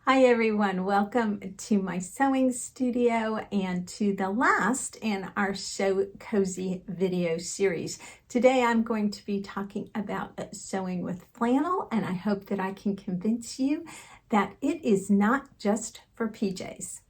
Hi everyone, welcome to my sewing studio and to the last in our Sew Cozy video series. Today I'm going to be talking about sewing with flannel, and I hope that I can convince you that it is not just for PJs.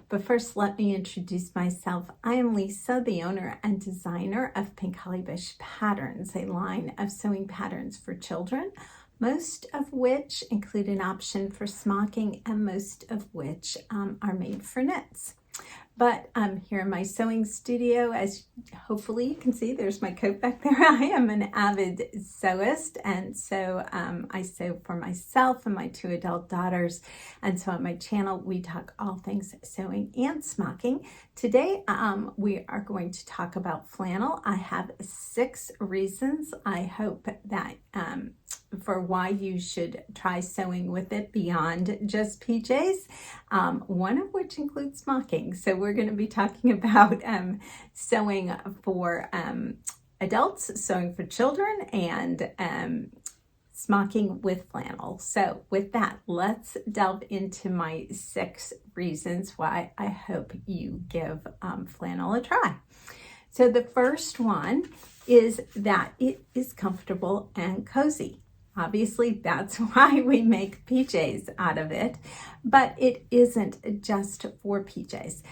But first, let me introduce myself. I am Lisa, the owner and designer of Pink Holly Bush Patterns, a line of sewing patterns for children, most of which include an option for smocking and most of which are made for knits. But here in my sewing studio, as hopefully you can see, there's my coat back there. I am an avid sewist, and so I sew for myself and my two adult daughters. And so on my channel, we talk all things sewing and smocking. Today, we are going to talk about flannel. I have 6 reasons I hope that for why you should try sewing with it beyond just PJs, one of which includes smocking. So we're going to be talking about sewing for adults, sewing for children, and smocking with flannel. So with that, let's delve into my 6 reasons why I hope you give flannel a try. So the first one is that it is comfortable and cozy. Obviously, that's why we make PJs out of it, but it isn't just for PJs.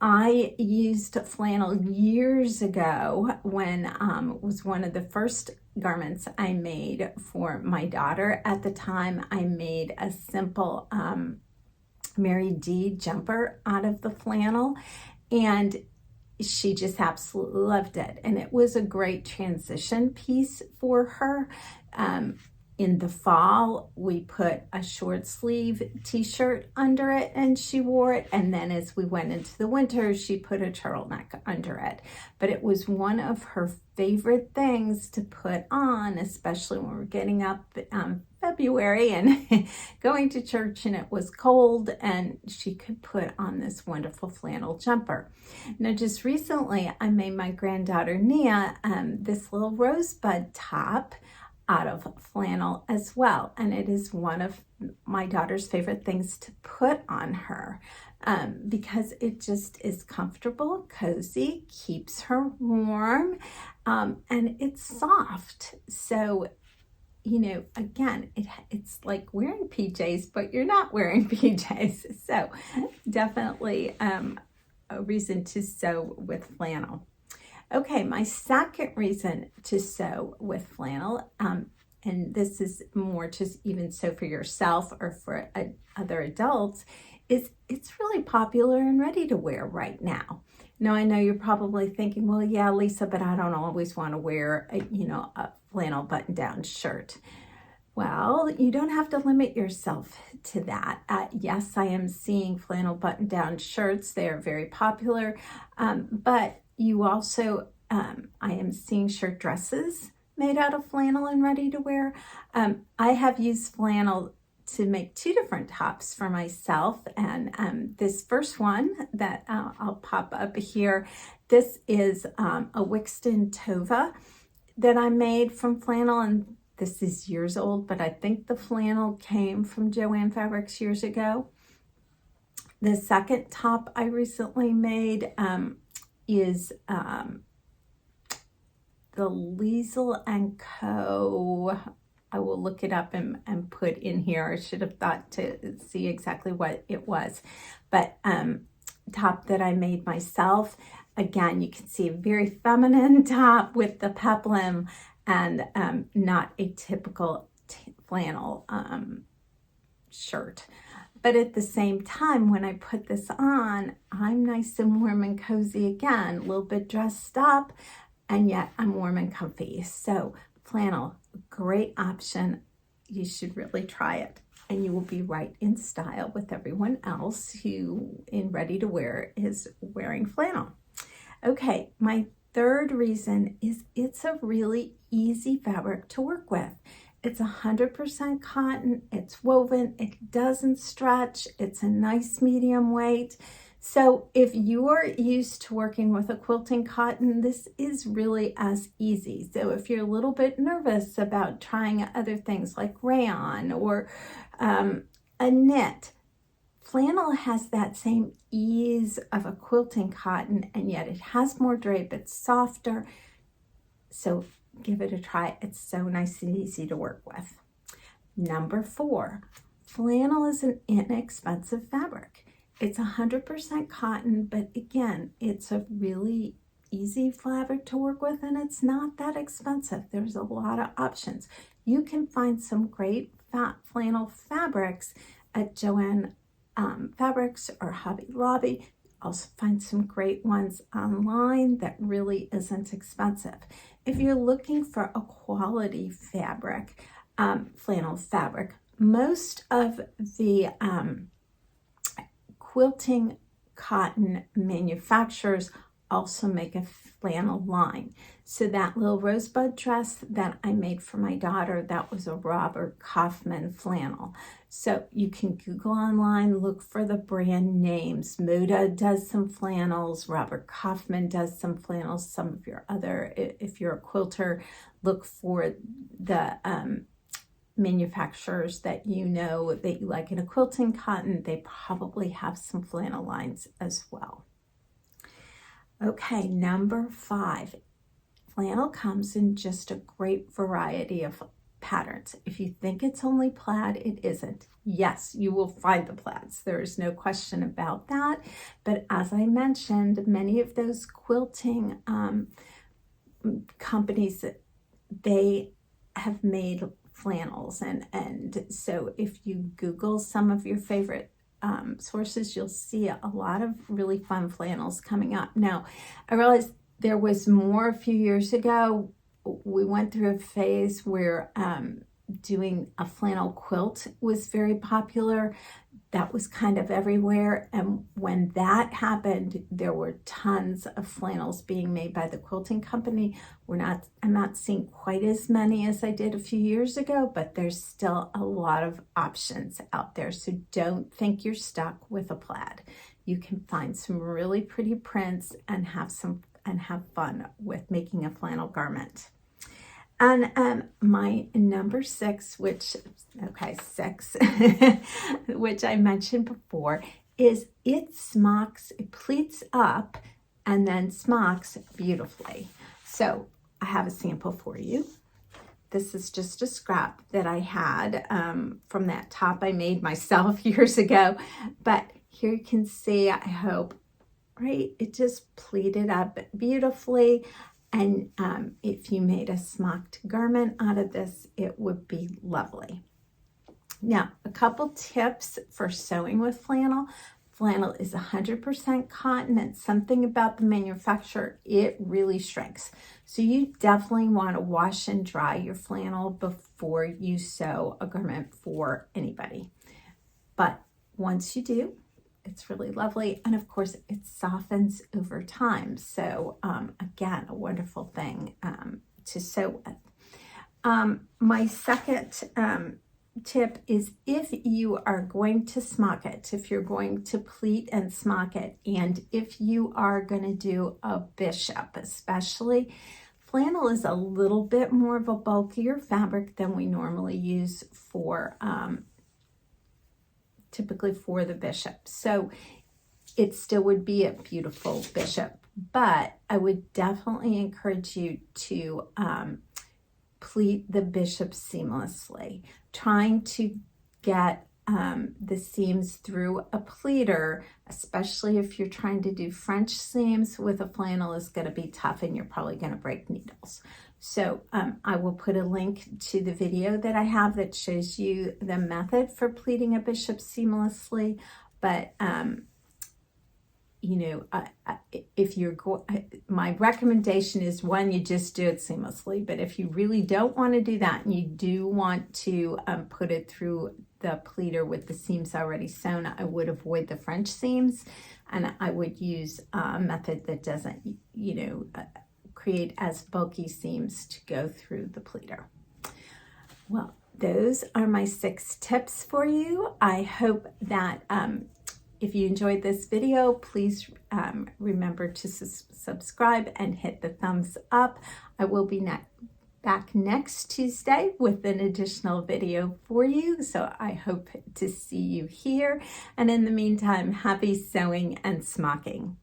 I used flannel years ago when it was one of the first garments I made for my daughter. At the time, I made a simple Mary D jumper out of the flannel, and she just absolutely loved it. And it was a great transition piece for her. In the fall, we put a short sleeve t-shirt under it and she wore it. And then as we went into the winter, she put a turtleneck under it. But it was one of her favorite things to put on, especially when we're getting up February and going to church and it was cold, and she could put on this wonderful flannel jumper. Now, just recently, I made my granddaughter Nia this little rosebud top out of flannel as well, and it is one of my daughter's favorite things to put on her because it just is comfortable, cozy, keeps her warm, and it's soft. So, you know, again, it's like wearing PJs, but you're not wearing PJs. So definitely a reason to sew with flannel. Okay, my second reason to sew with flannel, and this is more to even sew for yourself or for other adults, is it's really popular and ready to wear right now. Now, I know you're probably thinking, well, yeah, Lisa, but I don't always want to wear a flannel button-down shirt. Well, you don't have to limit yourself to that. Yes, I am seeing flannel button-down shirts. They are very popular, but you also, I am seeing shirt dresses made out of flannel and ready to wear. I have used flannel to make 2 different tops for myself, and this first one that I'll pop up here, this is a Wiksten Tova that I made from flannel, and this is years old, but I think the flannel came from Joann Fabrics years ago. The second top I recently made is the Liesel and Co. I will look it up and put in here. I should have thought to see exactly what it was. But top that I made myself. Again, you can see a very feminine top with the peplum and not a typical flannel shirt. But at the same time, when I put this on, I'm nice and warm and cozy again, a little bit dressed up, and yet I'm warm and comfy. So flannel, great option. You should really try it, and you will be right in style with everyone else who in ready to wear is wearing flannel. Okay, my third reason is it's a really easy fabric to work with. It's 100% cotton, it's woven, it doesn't stretch, it's a nice medium weight. So if you're used to working with a quilting cotton, this is really as easy. So if you're a little bit nervous about trying other things like rayon or a knit, Flannel has that same ease of a quilting cotton, and yet it has more drape, it's softer. So give it a try. It's so nice and easy to work with. Number 4, flannel is an inexpensive fabric. It's 100% cotton, but again, it's a really easy fabric to work with, and it's not that expensive. There's a lot of options. You can find some great flannel fabrics at Joann Fabrics or Hobby Lobby. Also find some great ones online that really isn't expensive. If you're looking for a quality fabric, flannel fabric, most of the quilting cotton manufacturers also make a flannel line. So that little rosebud dress that I made for my daughter, that was a Robert Kaufman flannel. So you can Google online, look for the brand names. Moda does some flannels, Robert Kaufman does some flannels, some of your other, if you're a quilter, look for the manufacturers that you know that you like in a quilting cotton. They probably have some flannel lines as well. Okay, number 5, flannel comes in just a great variety of patterns. If you think it's only plaid, it isn't. Yes, you will find the plaids. There is no question about that. But as I mentioned, many of those quilting companies, they have made flannels. And so if you Google some of your favorite sources, you'll see a lot of really fun flannels coming up. Now, I realized there was more a few years ago. We went through a phase where doing a flannel quilt was very popular. That was kind of everywhere. And when that happened, there were tons of flannels being made by the quilting company. I'm not seeing quite as many as I did a few years ago, but there's still a lot of options out there. So don't think you're stuck with a plaid. You can find some really pretty prints and have fun with making a flannel garment. And my number 6, which I mentioned before, is it pleats up and then smocks beautifully. So I have a sample for you. This is just a scrap that I had from that top I made myself years ago. But here you can see, I hope, right? It just pleated up beautifully. And if you made a smocked garment out of this, it would be lovely. Now, a couple tips for sewing with flannel. Flannel is 100% cotton, and something about the manufacturer, it really shrinks. So you definitely want to wash and dry your flannel before you sew a garment for anybody. But once you do, it's really lovely. And of course, it softens over time. So again, a wonderful thing to sew with. My second tip is, if you are going to smock it, if you're going to pleat and smock it, and if you are going to do a bishop, especially, flannel is a little bit more of a bulkier fabric than we normally use for typically for the bishop. So it still would be a beautiful bishop, but I would definitely encourage you to pleat the bishop seamlessly. Trying to get the seams through a pleater, especially if you're trying to do French seams with a flannel, is going to be tough, and you're probably going to break needles. So I will put a link to the video that I have that shows you the method for pleating a bishop seamlessly. But if you're my recommendation is, one, you just do it seamlessly. But if you really don't want to do that, and you do want to put it through the pleater with the seams already sewn, I would avoid the French seams, and I would use a method that doesn't, create as bulky seams to go through the pleater. Well, those are my 6 tips for you. I hope that if you enjoyed this video, please remember to subscribe and hit the thumbs up. I will be back next Tuesday with an additional video for you. So I hope to see you here. And in the meantime, happy sewing and smocking.